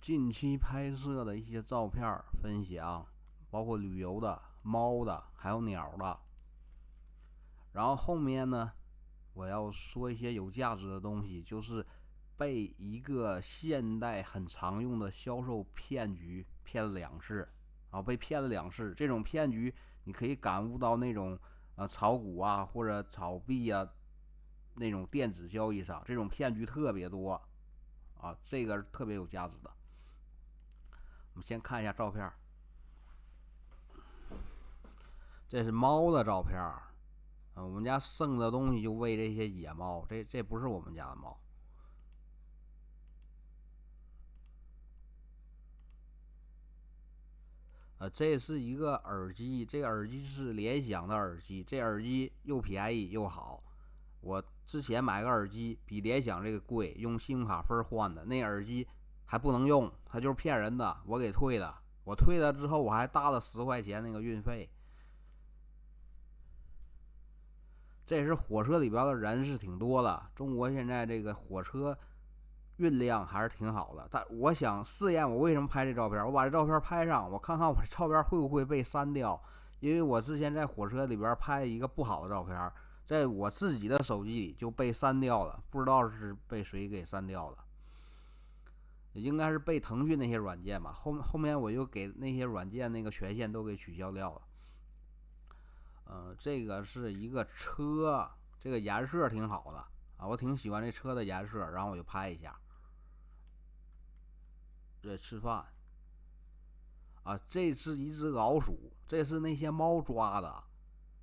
近期拍摄的一些照片分享，包括旅游的、猫的，还有鸟的。然后后面呢，我要说一些有价值的东西，就是被一个现代很常用的销售骗局骗了2次，被骗了2次。这种骗局你可以感悟到那种炒股啊或者炒币啊那种电子交易上，这种骗局特别多这个是特别有价值的。我们先看一下照片，这是猫的照片我们家剩的东西就喂这些野猫，这不是我们家的猫。这是一个耳机，这个耳机是联想的耳机，这耳机又便宜又好。我之前买个耳机比联想这个贵，用信用卡分换的，那耳机还不能用，它就是骗人的，我给退了。我退了之后，我还搭了10块钱那个运费。这是火车里边的人是挺多的，中国现在这个火车运量还是挺好的。但我想试验我为什么拍这照片，我把这照片拍上，我看看我这照片会不会被删掉。因为我之前在火车里边拍一个不好的照片，在我自己的手机里就被删掉了，不知道是被谁给删掉了，应该是被腾讯那些软件吧。后面我就给那些软件那个权限都给取消掉了。这个是一个车，这个颜色挺好的我挺喜欢这车的颜色，然后我就拍一下。这吃饭这是一只老鼠，这是那些猫抓的，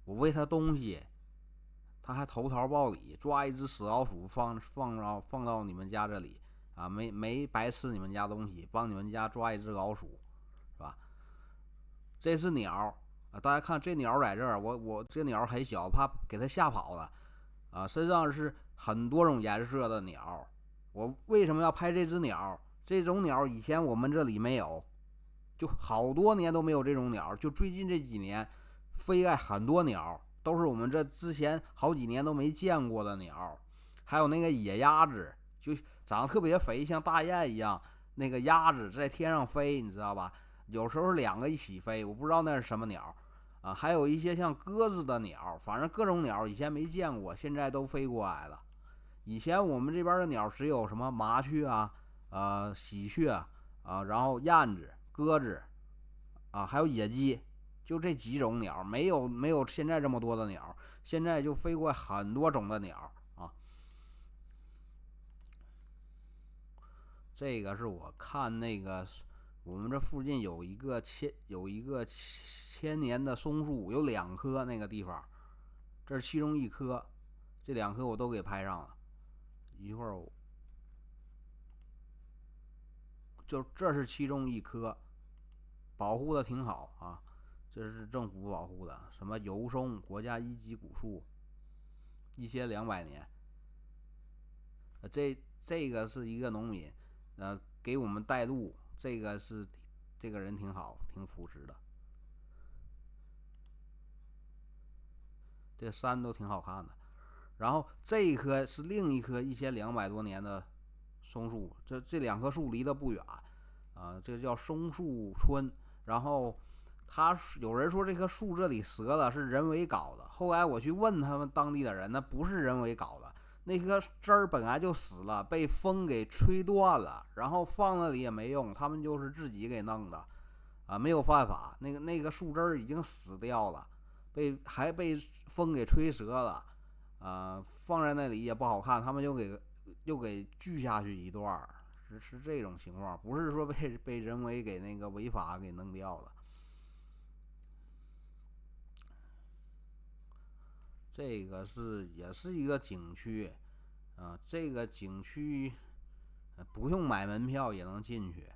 我喂它东西，它还投桃报李，抓一只死老鼠放到你们家这里没白吃你们家东西，帮你们家抓一只老鼠，是吧？这是鸟大家看这鸟在这儿，我这鸟很小，怕给它吓跑了身上是很多种颜色的鸟。我为什么要拍这只鸟？这种鸟以前我们这里没有，就好多年都没有这种鸟，就最近这几年飞来很多鸟，都是我们这之前好几年都没见过的鸟。还有那个野鸭子，就长得特别肥，像大雁一样，那个鸭子在天上飞，你知道吧？有时候2个一起飞，我不知道那是什么鸟还有一些像鸽子的鸟，反正各种鸟以前没见过，现在都飞过来了。以前我们这边的鸟只有什么麻雀喜鹊然后燕子、鸽子还有野鸡，就这几种鸟，没有现在这么多的鸟，现在就飞过很多种的鸟这个是我看那个我们这附近有一个千年的松树，有2棵那个地方，这是其中一棵，这2棵我都给拍上了。一会儿就这是其中一棵，保护的挺好这是政府保护的，什么油松国家1级古树，1200年。这个是一个农民给我们带路，这个人挺好，挺朴实的。这山都挺好看的。然后这一棵是另一棵1200多年的松树，这2棵树离得不远这个叫松树村。然后有人说这棵树这里折了是人为搞的，后来我去问他们当地的人，那不是人为搞的，那棵枝儿本来就死了，被风给吹断了，然后放那里也没用，他们就是自己给弄的没有办法，那个树枝儿已经死掉了，还被风给吹折了放在那里也不好看，他们又给锯下去一段是这种情况，不是说被人为给那个违法给弄掉了。这个也是一个景区这个景区不用买门票也能进去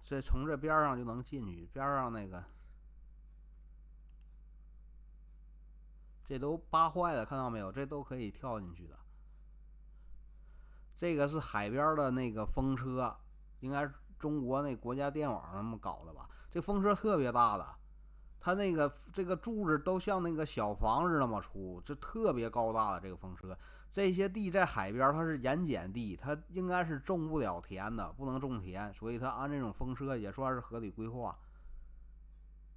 这从这边上就能进去，边上那个这都扒坏了，看到没有？这都可以跳进去的。这个是海边的那个风车，应该是中国那国家电网那么搞的吧？这风车特别大的，它这个柱子都像那个小房子那么粗，这特别高大的这个风车。这些地在海边它是盐碱地，它应该是种不了田的，不能种田，所以它按这种风车也算是合理规划。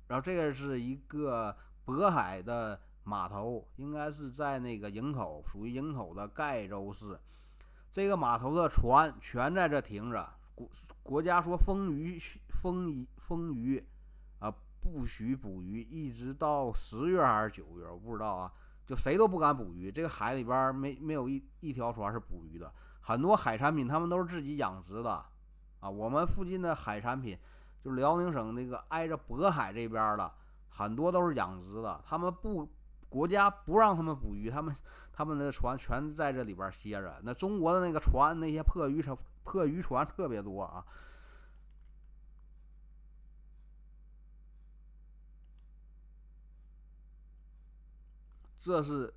然后这个是一个渤海的码头，应该是在那个营口，属于营口的盖州市。这个码头的船全在这停着，国家说风鱼啊，不许捕鱼，一直到10月还是9月，我不知道啊。就谁都不敢捕鱼，这个海里边没有一条船是捕鱼的。很多海产品他们都是自己养殖的啊。我们附近的海产品，就辽宁省那个挨着渤海这边的，很多都是养殖的。他们国家不让他们捕鱼，他们的船全在这里边歇着。那中国的那个船，那些破渔船特别多啊。这是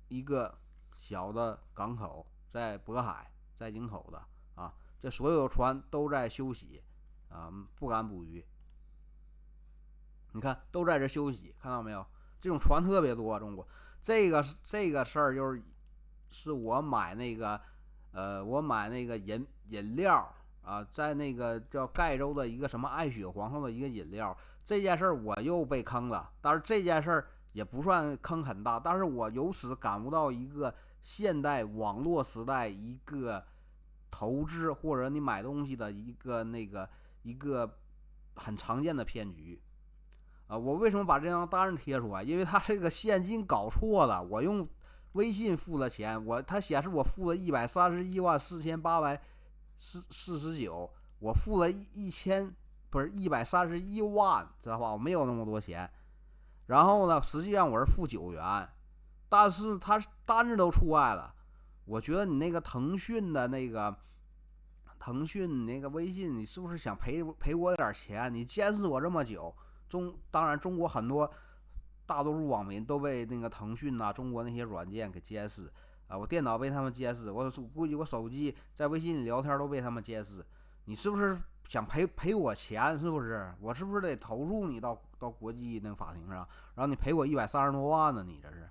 一个小的港口，在渤海，在营口的啊。这所有的船都在休息啊，不敢捕鱼。你看，都在这休息，看到没有？这种船特别多，中国这个事儿是我买那个我买那个饮料啊，在那个叫盖州的一个什么爱雪皇后的一个饮料，这件事儿我又被坑了。但是这件事儿也不算坑很大，但是我由此感悟到一个现代网络时代一个投资或者你买东西的一个很常见的骗局。我为什么把这张单贴出来？因为他这个现金搞错了，我用微信付了钱，他显示我付了1314849，我付了不是131万，知道吧？我没有那么多钱。然后呢，实际上我是付9元，但是他单子都出来了。我觉得你那个腾讯那个微信，你是不是想赔我点钱？你监视我这么久。当然，中国很多大多数网民都被那个腾讯啊、中国那些软件给监视啊。我电脑被他们监视，我估计我手机在微信里聊天都被他们监视。你是不是想赔我钱？是不是？我是不是得投诉你到国际那个法庭上，然后你赔我130多万呢？你这是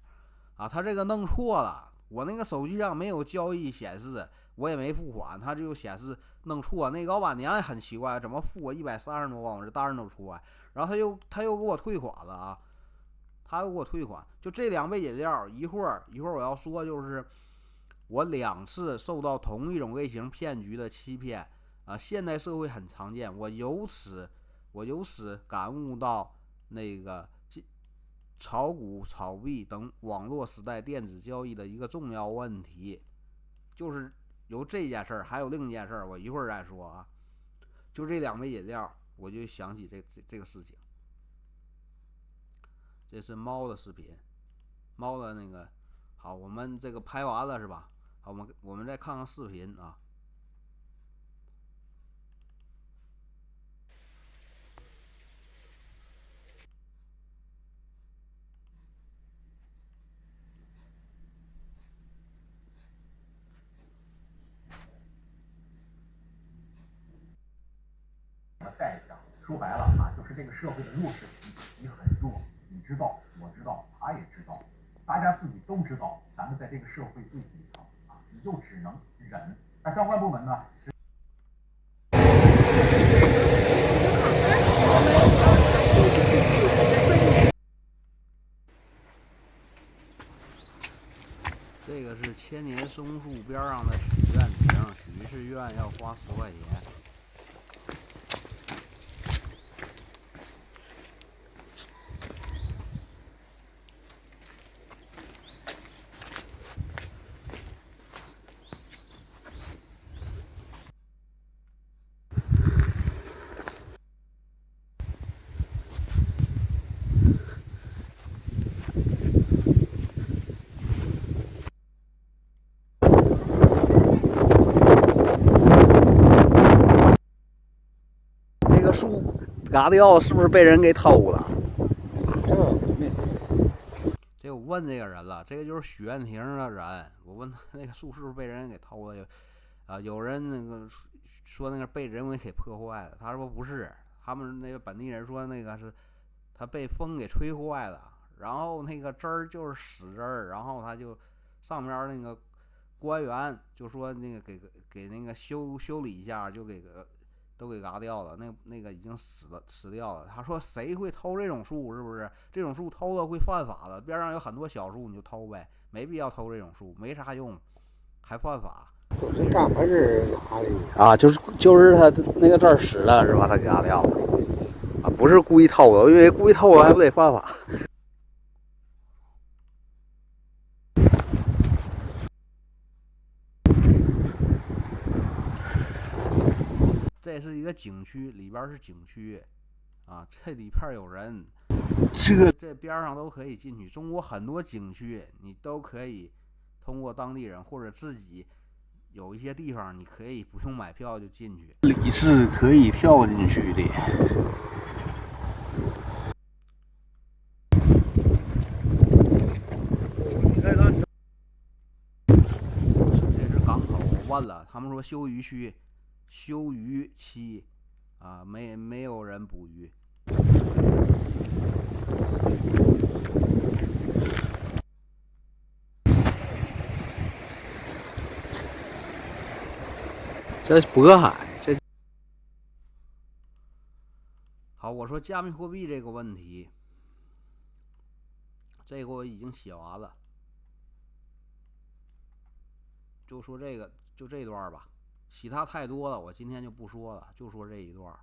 啊？他这个弄错了，我那个手机上没有交易显示，我也没付款，他就显示弄错。那老板娘也很奇怪，怎么付我130多万？我这单都出来。然后他又给我退款了啊，他又给我退款。就这2杯饮料，一会儿我要说，就是我2次受到同一种类型骗局的欺骗啊，现代社会很常见。我由此感悟到那个炒股、炒币等网络时代电子交易的一个重要问题，就是由这件事儿，还有另一件事儿，我一会儿再说啊。就这2杯饮料。我就想起这个事情。这是猫的视频，猫的那个好，我们这个拍完了是吧？好，我们再看看视频啊。代价说白了啊，就是这个社会的弱势群体，你很弱，你知道，我知道，他也知道，大家自己都知道，咱们在这个社会最底层啊，你就只能忍。那相关部门呢？这个是千年松树边上的许愿亭，许一次愿要花10块钱。这个树嘎掉是不是被人给偷了？这我问这个人了，这个就是许愿亭的人，我问他那个树是不是被人给偷了？有人那个说那个被人为给破坏了，他说不是，他们那个本地人说那个是他被风给吹坏了，然后那个枝儿就是死枝儿，然后他就上面那个官员就说那个给那个修理一下，就都给嘎掉了，那个已经死掉了。他说谁会偷这种树？是不是？这种树偷了会犯法的。边上有很多小树，你就偷呗，没必要偷这种树，没啥用，还犯法。都是干活是哪里啊？就是他那个这儿死了是吧？他给嘎掉了啊，不是故意偷的，因为故意偷的还不得犯法。这是一个景区，里边是景区啊，这里边有人，这边上都可以进去。中国很多景区你都可以通过当地人或者自己有一些地方，你可以不用买票就进去，里是可以跳进去的。这是港口，我问了，他们说休渔区、休渔期啊，没有人捕鱼。这渤海，这好，我说加密货币这个问题，这个我已经写完了，就说这个就这段吧，其他太多了，我今天就不说了，就说这一段。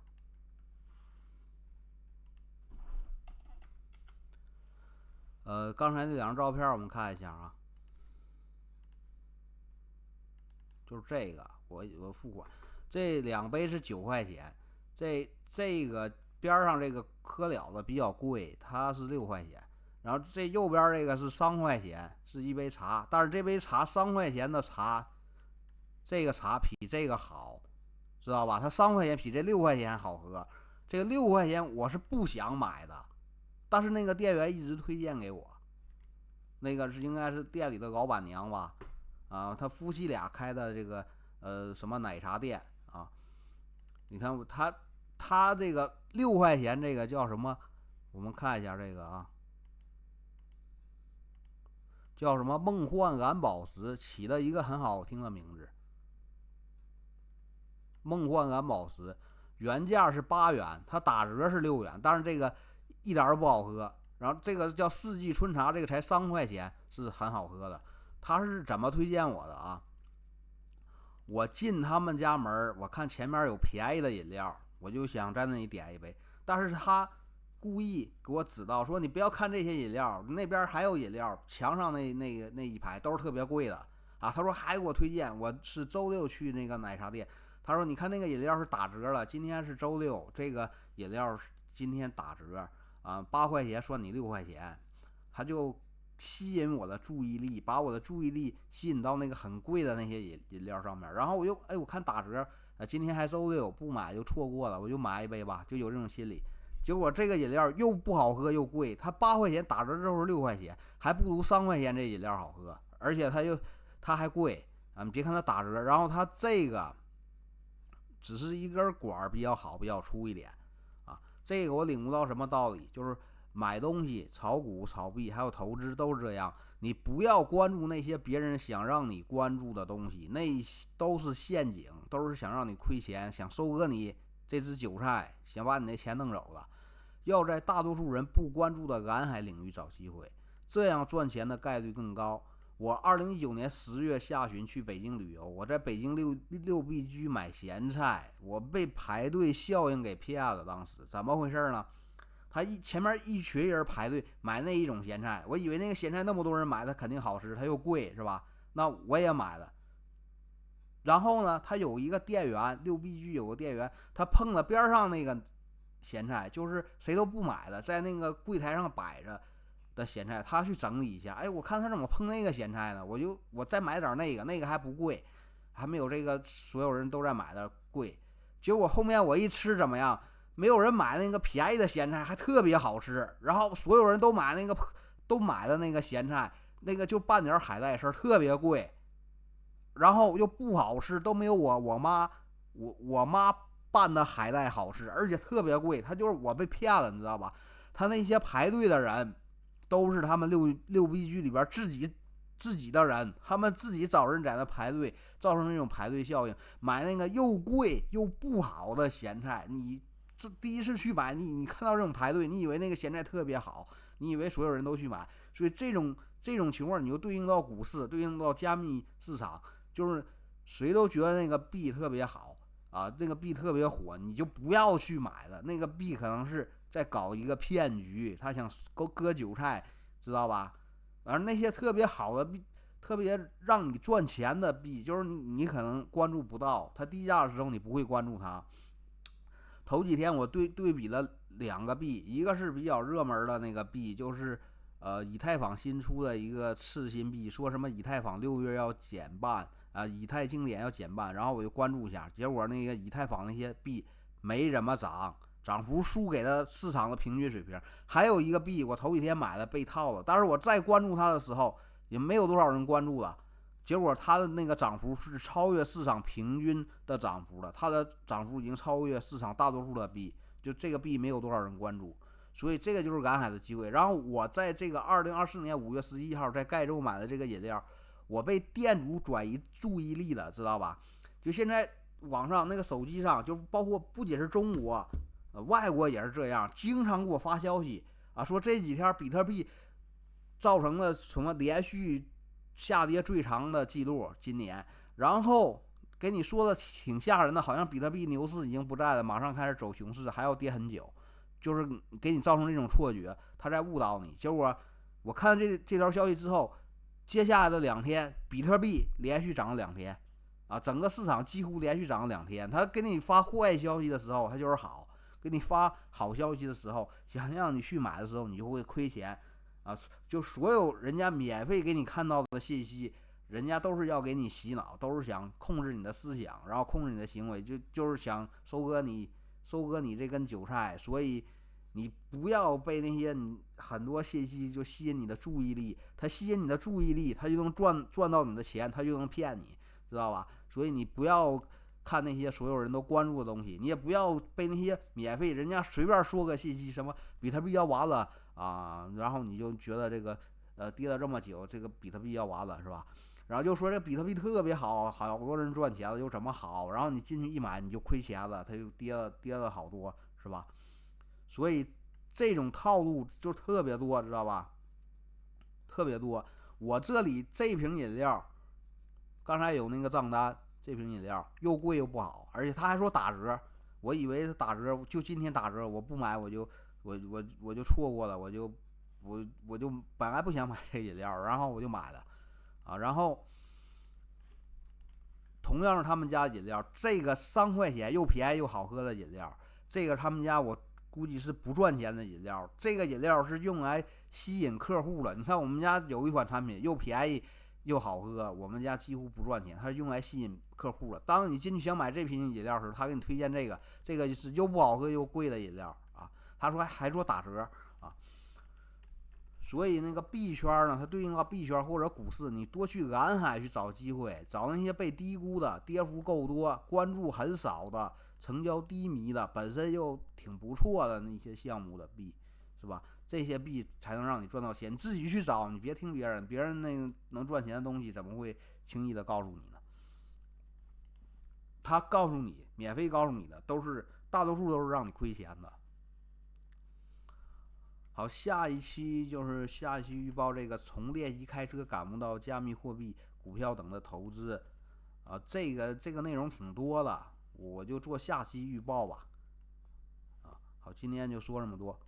刚才那两张照片我们看一下啊，就是这个，我付款，这2杯是9块钱，这个边上这个科了的比较贵，它是6块钱，然后这右边这个是3块钱，是一杯茶，但是这杯茶3块钱的茶，这个茶比这个好，知道吧？它3块钱比这6块钱好喝，这个6块钱我是不想买的，但是那个店员一直推荐给我，那个是应该是店里的老板娘吧，啊，他夫妻俩开的这个什么奶茶店啊，你看他这个6块钱这个叫什么？我们看一下这个啊，叫什么梦幻蓝宝石，起了一个很好听的名字。梦幻蓝宝石原价是8元，它打折是6元，但是这个一点都不好喝。然后这个叫四季春茶，这个才3块钱，是很好喝的。他是怎么推荐我的啊？我进他们家门，我看前面有便宜的饮料，我就想在那里点一杯，但是他故意给我指到说你不要看这些饮料，那边还有饮料，墙上那一排都是特别贵的啊。他说还给我推荐，我是周六去那个奶茶店，他说你看那个饮料是打折了，今天是周六，这个饮料今天打折啊，8块钱算你6块钱，他就吸引我的注意力，把我的注意力吸引到那个很贵的那些饮料上面，然后我看打折，今天还周六，不买就错过了，我就买一杯吧，就有这种心理。结果这个饮料又不好喝又贵，它8块钱打折之后是6块钱，还不如3块钱这饮料好喝，而且它还贵啊！你别看它打折，然后它这个只是一根管比较好，比较粗一点啊。这个我领悟到什么道理，就是买东西、炒股、炒币还有投资都是这样，你不要关注那些别人想让你关注的东西，那都是陷阱，都是想让你亏钱，想收割你这只韭菜，想把你的钱弄走了。要在大多数人不关注的蓝海领域找机会，这样赚钱的概率更高。我2019年10月下旬去北京旅游，我在北京六必居买咸菜，我被排队效应给骗了。当时怎么回事呢？他前面一群人排队买那一种咸菜，我以为那个咸菜那么多人买，它肯定好吃，它又贵是吧？那我也买了。然后呢，他有一个店员，六必居有个店员，他碰了边上那个咸菜，就是谁都不买的，在那个柜台上摆着的咸菜，他去整理一下。哎，我看他怎么碰那个咸菜呢？我再买点那个还不贵，还没有这个所有人都在买的贵。结果后面我一吃怎么样？没有人买那个便宜的咸菜，还特别好吃。然后所有人都买的那个咸菜，那个就拌点海带丝，特别贵，然后又不好吃，都没有我妈拌的海带好吃，而且特别贵。他就是我被骗了，你知道吧？他那些排队的人都是他们六必居里边自己自己的人，他们自己找人在那排队，造成那种排队效应，买那个又贵又不好的咸菜。你这第一次去买，你看到这种排队，你以为那个咸菜特别好，你以为所有人都去买，所以这种情况你就对应到股市，对应到加密市场，就是谁都觉得那个币特别好啊，那个币特别火，你就不要去买了。那个币可能是在搞一个骗局，他想割韭菜，知道吧？而那些特别好的币，特别让你赚钱的币，就是你可能关注不到，它低价的时候你不会关注它。头几天我对比了两个币，一个是比较热门的那个币，就是以太坊新出的一个次新币，说什么以太坊6月要减半啊，以太经典要减半，然后我就关注一下，结果那个以太坊那些币没怎么涨，涨幅输给了市场的平均水平。还有一个币，我头几天买了被套了，但是我再关注它的时候，也没有多少人关注了。结果它的那个涨幅是超越市场平均的涨幅的，它的涨幅已经超越市场大多数的币，就这个币没有多少人关注，所以这个就是赶海的机会。然后我在这个2024年5月11号在盖州买的这个饮料，我被店主转移注意力了，知道吧？就现在网上那个手机上，就包括不仅是中国，外国也是这样，经常给我发消息啊，说这几天比特币造成了什么连续下跌最长的记录，今年，然后给你说的挺吓人的，好像比特币牛市已经不在了，马上开始走熊市，还要跌很久，就是给你造成这种错觉，他在误导你。结果我看这条消息之后，接下来的2天，比特币连续涨了2天，啊，整个市场几乎连续涨了2天。他给你发坏消息的时候，他就是好；给你发好消息的时候，想让你去买的时候，你就会亏钱。啊，就所有人家免费给你看到的信息，人家都是要给你洗脑，都是想控制你的思想，然后控制你的行为，就是想收割你这根韭菜。所以你不要被那些很多信息就吸引你的注意力，它吸引你的注意力，它就能赚到你的钱，它就能骗你，知道吧？所以你不要看那些所有人都关注的东西，你也不要被那些免费人家随便说个信息，什么比特币要完了啊，然后你就觉得这个跌了这么久，这个比特币要完了是吧？然后就说这比特币特别好，好多人赚钱了，又怎么好？然后你进去一买你就亏钱了，它就跌了好多，是吧？所以这种套路就特别多，知道吧？特别多。我这里这瓶饮料，刚才有那个账单，这瓶饮料又贵又不好，而且他还说打折，我以为打折就今天打折，我不买我就错过了，我就本来不想买这饮料，然后我就买了啊，然后同样是他们家饮料，这个3块钱又便宜又好喝的饮料，这个他们家我估计是不赚钱的饮料，这个饮料是用来吸引客户的。你看我们家有一款产品又便宜又好喝，我们家几乎不赚钱，它是用来吸引客户的。当你进去想买这瓶饮料时，他给你推荐这个是又不好喝又贵的饮料啊，他说还说打折啊。所以那个币圈呢，它对应到币圈或者股市，你多去蓝海去找机会，找那些被低估的、跌幅够多、关注很少的、成交低迷的、本身又挺不错的那些项目的币，是吧？这些币才能让你赚到钱，你自己去找，你别听别人，别人那个能赚钱的东西怎么会轻易的告诉你呢？他告诉你，免费告诉你的，大多数都是让你亏钱的。好，下一期预报这个从练习开车感悟到加密货币、股票等的投资啊，这个内容挺多的，我就做下期预报吧。啊，好，今天就说这么多。